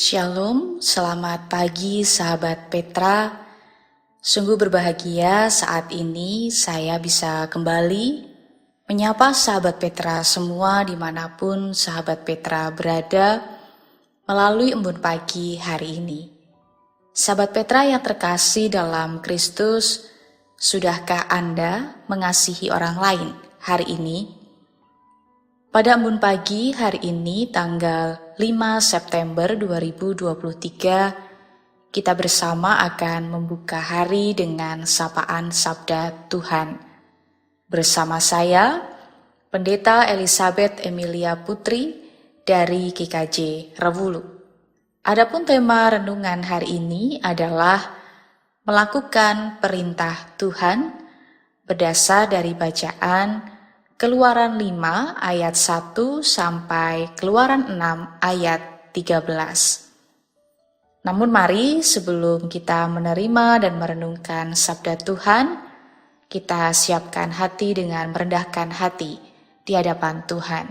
Shalom, selamat pagi sahabat Petra. Sungguh berbahagia saat ini saya bisa kembali menyapa sahabat Petra semua dimanapun sahabat Petra berada melalui embun pagi hari ini. Sahabat Petra yang terkasih dalam Kristus, sudahkah Anda mengasihi orang lain hari ini? Pada embun pagi hari ini tanggal 5 September 2023, kita bersama akan membuka hari dengan sapaan Sabda Tuhan. Bersama saya, Pendeta Elizabeth Emilia Putri dari GKJ Rewulu. Adapun tema renungan hari ini adalah melakukan perintah Tuhan berdasar dari bacaan Keluaran 5 ayat 1 sampai Keluaran 6 ayat 13. Namun mari sebelum kita menerima dan merenungkan sabda Tuhan, kita siapkan hati dengan merendahkan hati di hadapan Tuhan.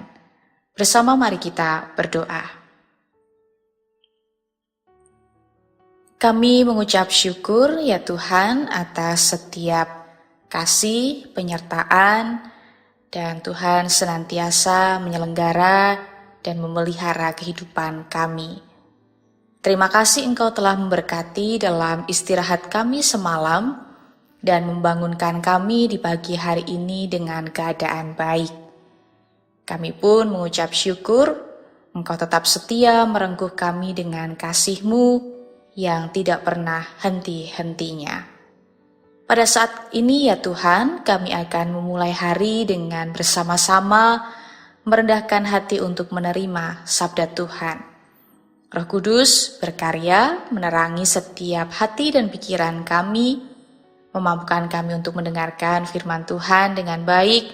Bersama mari kita berdoa. Kami mengucap syukur ya Tuhan atas setiap kasih, penyertaan, dan Tuhan senantiasa menyelenggara dan memelihara kehidupan kami. Terima kasih Engkau telah memberkati dalam istirahat kami semalam dan membangunkan kami di pagi hari ini dengan keadaan baik. Kami pun mengucap syukur Engkau tetap setia merengkuh kami dengan kasih-Mu yang tidak pernah henti-hentinya. Pada saat ini ya Tuhan, kami akan memulai hari dengan bersama-sama merendahkan hati untuk menerima sabda Tuhan. Roh Kudus berkarya menerangi setiap hati dan pikiran kami, memampukan kami untuk mendengarkan firman Tuhan dengan baik,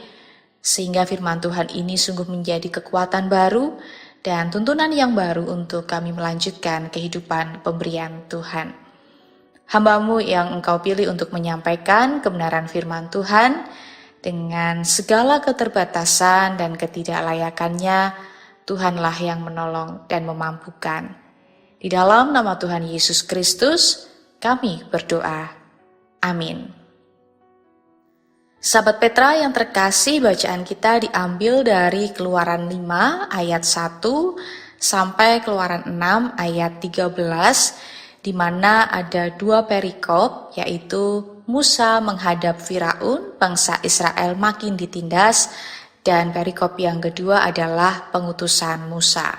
sehingga firman Tuhan ini sungguh menjadi kekuatan baru dan tuntunan yang baru untuk kami melanjutkan kehidupan pemberian Tuhan. Hamba-Mu yang Engkau pilih untuk menyampaikan kebenaran firman Tuhan dengan segala keterbatasan dan ketidaklayakannya, Tuhanlah yang menolong dan memampukan. Di dalam nama Tuhan Yesus Kristus, kami berdoa. Amin. Sahabat Petra yang terkasih, bacaan kita diambil dari Keluaran 5 ayat 1 sampai Keluaran 6 ayat 13, di mana ada dua perikop, yaitu Musa menghadap Firaun, bangsa Israel makin ditindas, dan perikop yang kedua adalah pengutusan Musa.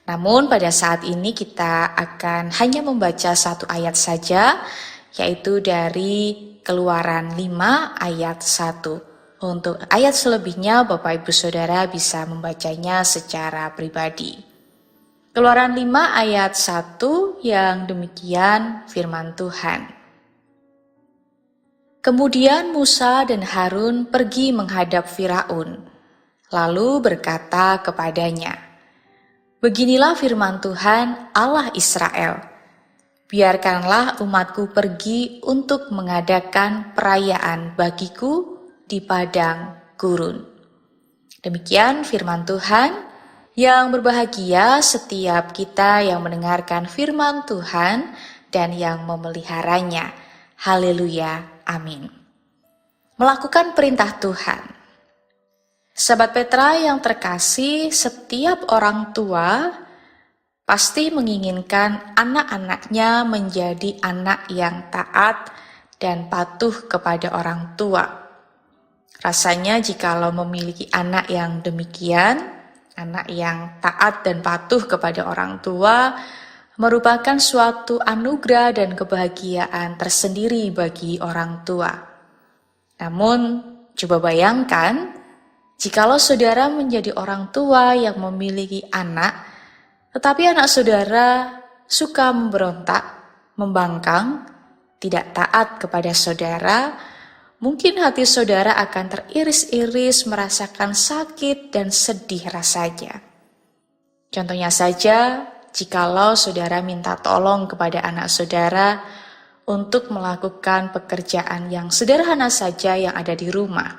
Namun pada saat ini kita akan hanya membaca satu ayat saja, yaitu dari Keluaran 5 ayat 1. Untuk ayat selebihnya Bapak Ibu Saudara bisa membacanya secara pribadi. Keluaran 5 ayat 1 yang demikian firman Tuhan. Kemudian Musa dan Harun pergi menghadap Firaun, lalu berkata kepadanya, "Beginilah firman Tuhan Allah Israel, biarkanlah umatku pergi untuk mengadakan perayaan bagiku di padang gurun." Demikian firman Tuhan. Yang berbahagia setiap kita yang mendengarkan firman Tuhan dan yang memeliharanya. Haleluya, amin. Melakukan perintah Tuhan. Sahabat Petra yang terkasih, setiap orang tua pasti menginginkan anak-anaknya menjadi anak yang taat dan patuh kepada orang tua. Rasanya jikalau memiliki anak yang demikian, anak yang taat dan patuh kepada orang tua merupakan suatu anugerah dan kebahagiaan tersendiri bagi orang tua. Namun, coba bayangkan, jikalau saudara menjadi orang tua yang memiliki anak, tetapi anak saudara suka memberontak, membangkang, tidak taat kepada saudara, mungkin hati saudara akan teriris-iris merasakan sakit dan sedih rasanya. Contohnya saja, jikalau saudara minta tolong kepada anak saudara untuk melakukan pekerjaan yang sederhana saja yang ada di rumah.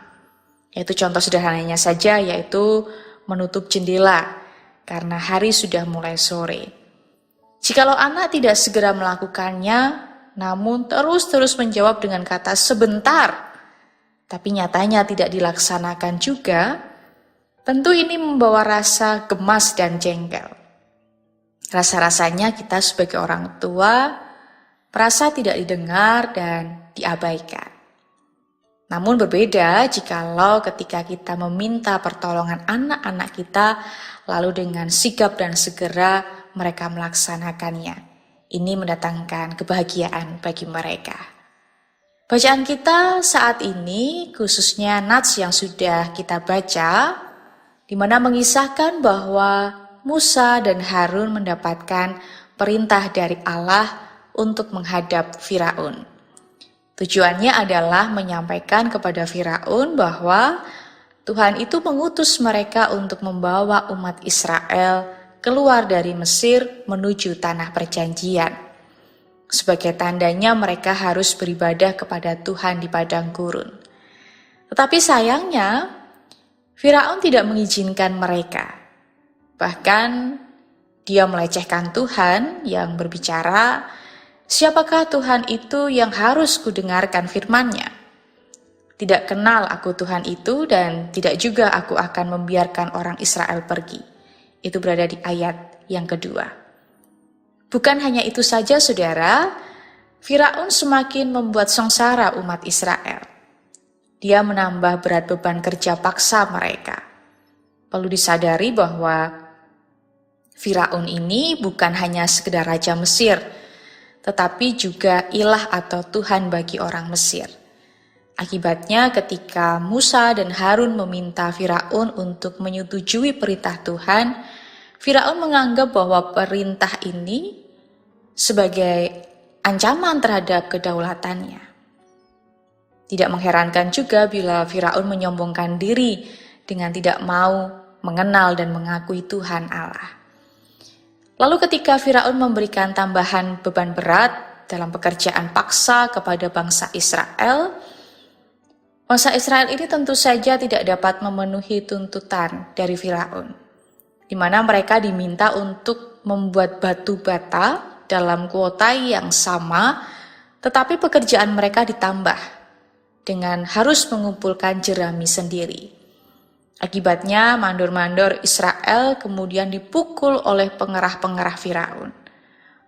Yaitu contoh sederhananya saja, yaitu menutup jendela karena hari sudah mulai sore. Jikalau anak tidak segera melakukannya, namun terus-terus menjawab dengan kata sebentar, tapi nyatanya tidak dilaksanakan juga, tentu ini membawa rasa gemas dan jengkel. Rasa-rasanya kita sebagai orang tua merasa tidak didengar dan diabaikan. Namun berbeda jikalau ketika kita meminta pertolongan anak-anak kita, lalu dengan sigap dan segera mereka melaksanakannya. Ini mendatangkan kebahagiaan bagi mereka. Bacaan kita saat ini, khususnya nats yang sudah kita baca, di mana mengisahkan bahwa Musa dan Harun mendapatkan perintah dari Allah untuk menghadap Firaun. Tujuannya adalah menyampaikan kepada Firaun bahwa Tuhan itu mengutus mereka untuk membawa umat Israel keluar dari Mesir menuju tanah perjanjian. Sebagai tandanya mereka harus beribadah kepada Tuhan di padang gurun. Tetapi sayangnya, Firaun tidak mengizinkan mereka. Bahkan dia melecehkan Tuhan yang berbicara, "Siapakah Tuhan itu yang harus kudengarkan firman-Nya? Tidak kenal aku Tuhan itu dan tidak juga aku akan membiarkan orang Israel pergi." Itu berada di ayat yang kedua. Bukan hanya itu saja saudara, Firaun semakin membuat sengsara umat Israel. Dia menambah berat beban kerja paksa mereka. Perlu disadari bahwa Firaun ini bukan hanya sekedar raja Mesir, tetapi juga ilah atau Tuhan bagi orang Mesir. Akibatnya ketika Musa dan Harun meminta Firaun untuk menyetujui perintah Tuhan, Firaun menganggap bahwa perintah ini sebagai ancaman terhadap kedaulatannya. Tidak mengherankan juga bila Firaun menyombongkan diri dengan tidak mau mengenal dan mengakui Tuhan Allah. Lalu ketika Firaun memberikan tambahan beban berat dalam pekerjaan paksa kepada bangsa Israel ini tentu saja tidak dapat memenuhi tuntutan dari Firaun, di mana mereka diminta untuk membuat batu bata dalam kuota yang sama, tetapi pekerjaan mereka ditambah dengan harus mengumpulkan jerami sendiri. Akibatnya mandor-mandor Israel kemudian dipukul oleh pengerah-pengerah Firaun.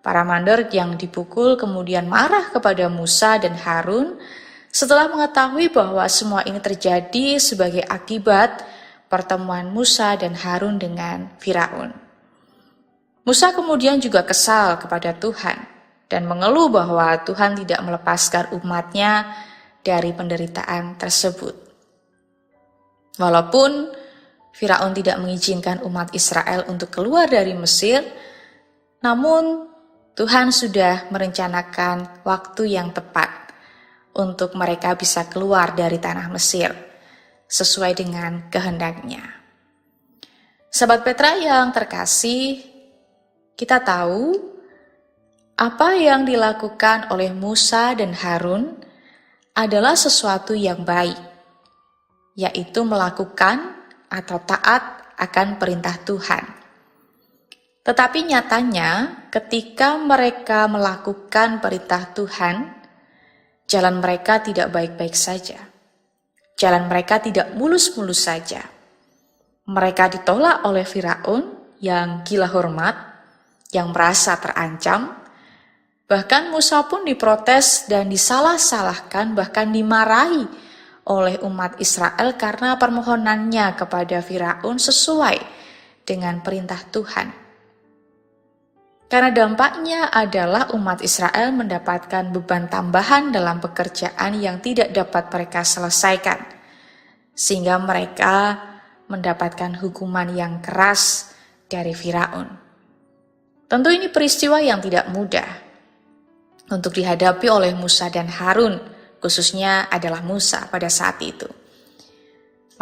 Para mandor yang dipukul kemudian marah kepada Musa dan Harun setelah mengetahui bahwa semua ini terjadi sebagai akibat pertemuan Musa dan Harun dengan Firaun. Musa kemudian juga kesal kepada Tuhan dan mengeluh bahwa Tuhan tidak melepaskan umatnya dari penderitaan tersebut. Walaupun Firaun tidak mengizinkan umat Israel untuk keluar dari Mesir, namun Tuhan sudah merencanakan waktu yang tepat untuk mereka bisa keluar dari tanah Mesir sesuai dengan kehendaknya. Sahabat Petra yang terkasih, kita tahu apa yang dilakukan oleh Musa dan Harun adalah sesuatu yang baik, yaitu melakukan atau taat akan perintah Tuhan. Tetapi nyatanya ketika mereka melakukan perintah Tuhan, jalan mereka tidak baik-baik saja. Jalan mereka tidak mulus-mulus saja. Mereka ditolak oleh Firaun yang gila hormat, yang merasa terancam. Bahkan Musa pun diprotes dan disalah-salahkan, bahkan dimarahi oleh umat Israel karena permohonannya kepada Firaun sesuai dengan perintah Tuhan. Karena dampaknya adalah umat Israel mendapatkan beban tambahan dalam pekerjaan yang tidak dapat mereka selesaikan, sehingga mereka mendapatkan hukuman yang keras dari Firaun. Tentu ini peristiwa yang tidak mudah untuk dihadapi oleh Musa dan Harun, khususnya adalah Musa pada saat itu.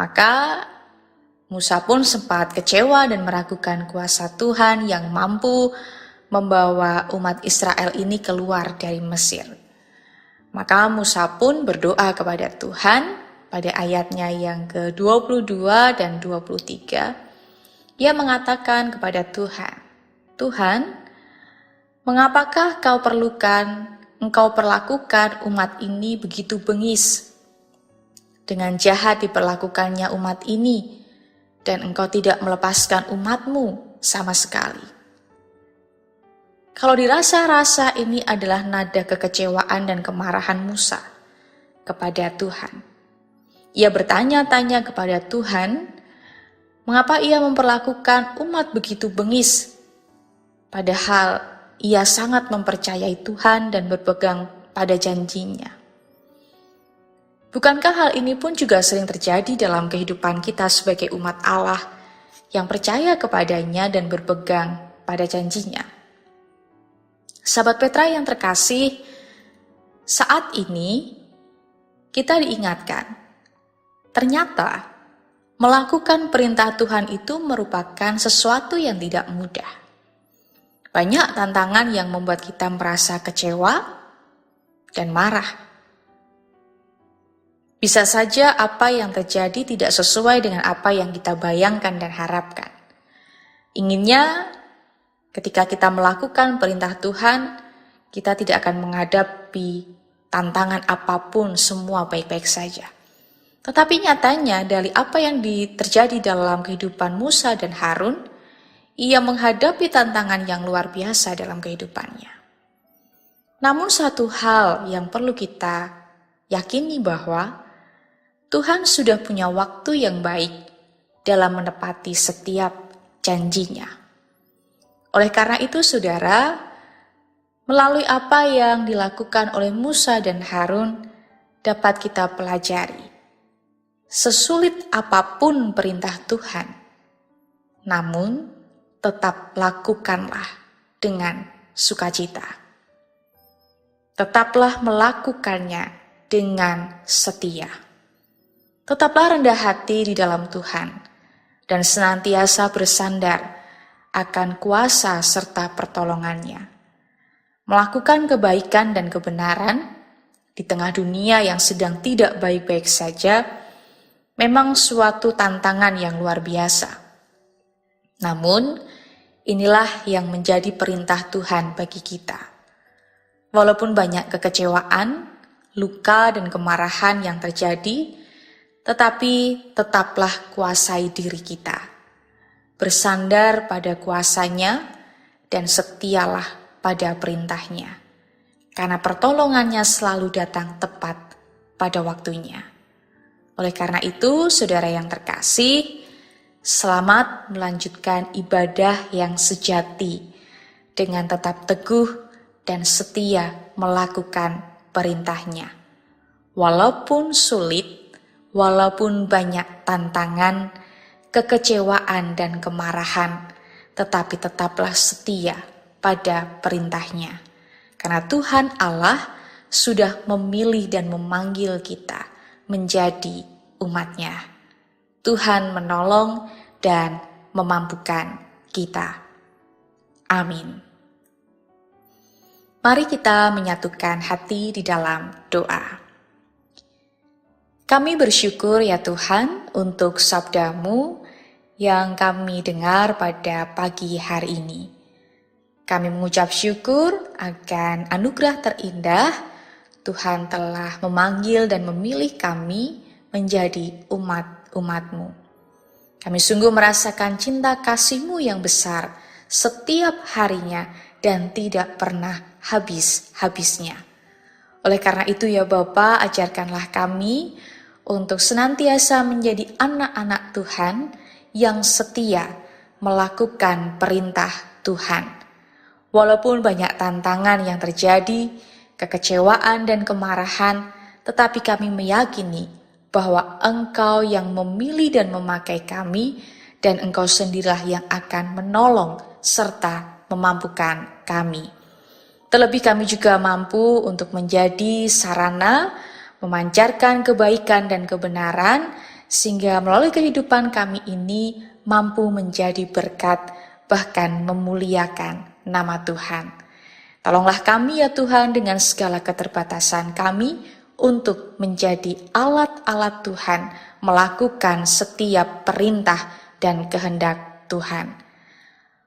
Maka Musa pun sempat kecewa dan meragukan kuasa Tuhan yang mampu membawa umat Israel ini keluar dari Mesir. Maka Musa pun berdoa kepada Tuhan pada ayatnya yang ke-22 dan 23. Ia mengatakan kepada Tuhan, "Tuhan, Mengapakah engkau perlakukan umat ini begitu bengis? Dengan jahat diperlakukannya umat ini, dan engkau tidak melepaskan umatmu sama sekali. Kalau dirasa-rasa ini adalah nada kekecewaan dan kemarahan Musa kepada Tuhan. Ia bertanya-tanya kepada Tuhan, mengapa ia memperlakukan umat begitu bengis? Padahal ia sangat mempercayai Tuhan dan berpegang pada janjinya. Bukankah hal ini pun juga sering terjadi dalam kehidupan kita sebagai umat Allah yang percaya kepadanya dan berpegang pada janjinya? Sahabat Petra yang terkasih, saat ini kita diingatkan, ternyata melakukan perintah Tuhan itu merupakan sesuatu yang tidak mudah. Banyak tantangan yang membuat kita merasa kecewa dan marah. Bisa saja apa yang terjadi tidak sesuai dengan apa yang kita bayangkan dan harapkan. Inginnya ketika kita melakukan perintah Tuhan, kita tidak akan menghadapi tantangan apapun, semua baik-baik saja. Tetapi nyatanya dari apa yang terjadi dalam kehidupan Musa dan Harun, ia menghadapi tantangan yang luar biasa dalam kehidupannya. Namun satu hal yang perlu kita yakini bahwa Tuhan sudah punya waktu yang baik dalam menepati setiap janjinya. Oleh karena itu, saudara, melalui apa yang dilakukan oleh Musa dan Harun dapat kita pelajari. Sesulit apapun perintah Tuhan, namun tetap lakukanlah dengan sukacita. Tetaplah melakukannya dengan setia. Tetaplah rendah hati di dalam Tuhan dan senantiasa bersandar akan kuasa serta pertolongannya. Melakukan kebaikan dan kebenaran di tengah dunia yang sedang tidak baik-baik saja memang suatu tantangan yang luar biasa. Namun, inilah yang menjadi perintah Tuhan bagi kita. Walaupun banyak kekecewaan, luka, dan kemarahan yang terjadi, tetapi tetaplah kuasai diri kita. Bersandar pada kuasanya dan setialah pada perintahnya. Karena pertolongannya selalu datang tepat pada waktunya. Oleh karena itu, saudara yang terkasih, selamat melanjutkan ibadah yang sejati dengan tetap teguh dan setia melakukan perintahnya. Walaupun sulit, walaupun banyak tantangan, kekecewaan dan kemarahan, tetapi tetaplah setia pada perintahnya. Karena Tuhan Allah sudah memilih dan memanggil kita menjadi umat-Nya. Tuhan menolong dan memampukan kita. Amin. Mari kita menyatukan hati di dalam doa. Kami bersyukur ya Tuhan untuk sabda-Mu yang kami dengar pada pagi hari ini. Kami mengucap syukur akan anugerah terindah Tuhan telah memanggil dan memilih kami menjadi umat-umat-Mu. Kami sungguh merasakan cinta kasih-Mu yang besar setiap harinya dan tidak pernah habis-habisnya. Oleh karena itu ya Bapa, ajarkanlah kami untuk senantiasa menjadi anak-anak Tuhan yang setia melakukan perintah Tuhan. Walaupun banyak tantangan yang terjadi, kekecewaan dan kemarahan, tetapi kami meyakini bahwa Engkau yang memilih dan memakai kami, dan Engkau sendirilah yang akan menolong serta memampukan kami. Terlebih kami juga mampu untuk menjadi sarana memancarkan kebaikan dan kebenaran, sehingga melalui kehidupan kami ini mampu menjadi berkat, bahkan memuliakan nama Tuhan. Tolonglah kami ya Tuhan dengan segala keterbatasan kami untuk menjadi alat-alat Tuhan melakukan setiap perintah dan kehendak Tuhan.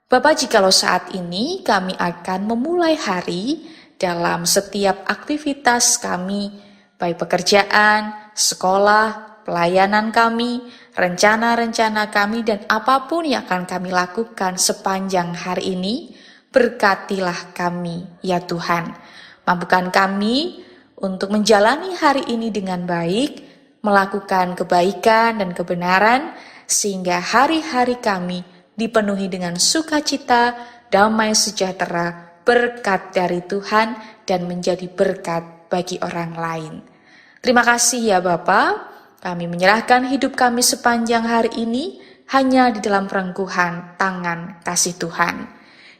Bapak, jikalau saat ini kami akan memulai hari dalam setiap aktivitas kami, baik pekerjaan, sekolah, pelayanan kami, rencana-rencana kami, dan apapun yang akan kami lakukan sepanjang hari ini, berkatilah kami, ya Tuhan. Mampukan kami untuk menjalani hari ini dengan baik, melakukan kebaikan dan kebenaran, sehingga hari-hari kami dipenuhi dengan sukacita, damai sejahtera, berkat dari Tuhan, dan menjadi berkat bagi orang lain. Terima kasih ya Bapa, kami menyerahkan hidup kami sepanjang hari ini hanya di dalam perengkuhan tangan kasih Tuhan.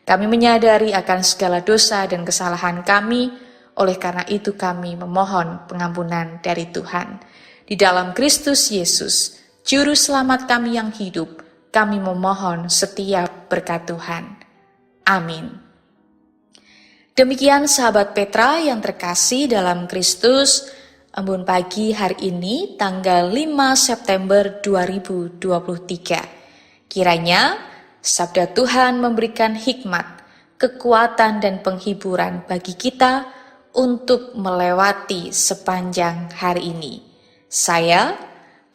Kami menyadari akan segala dosa dan kesalahan kami, oleh karena itu kami memohon pengampunan dari Tuhan. Di dalam Kristus Yesus, Juru Selamat kami yang hidup, kami memohon setiap berkat Tuhan. Amin. Demikian sahabat Petra yang terkasih dalam Kristus, embun pagi hari ini tanggal 5 September 2023. Kiranya sabda Tuhan memberikan hikmat, kekuatan dan penghiburan bagi kita untuk melewati sepanjang hari ini. Saya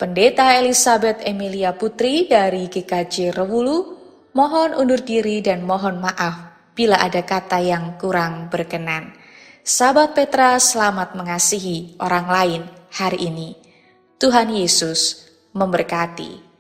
Pendeta Elizabeth Emilia Putri dari GKJ Rewulu, mohon undur diri dan mohon maaf bila ada kata yang kurang berkenan. Sahabat Petra, selamat mengasihi orang lain hari ini. Tuhan Yesus memberkati.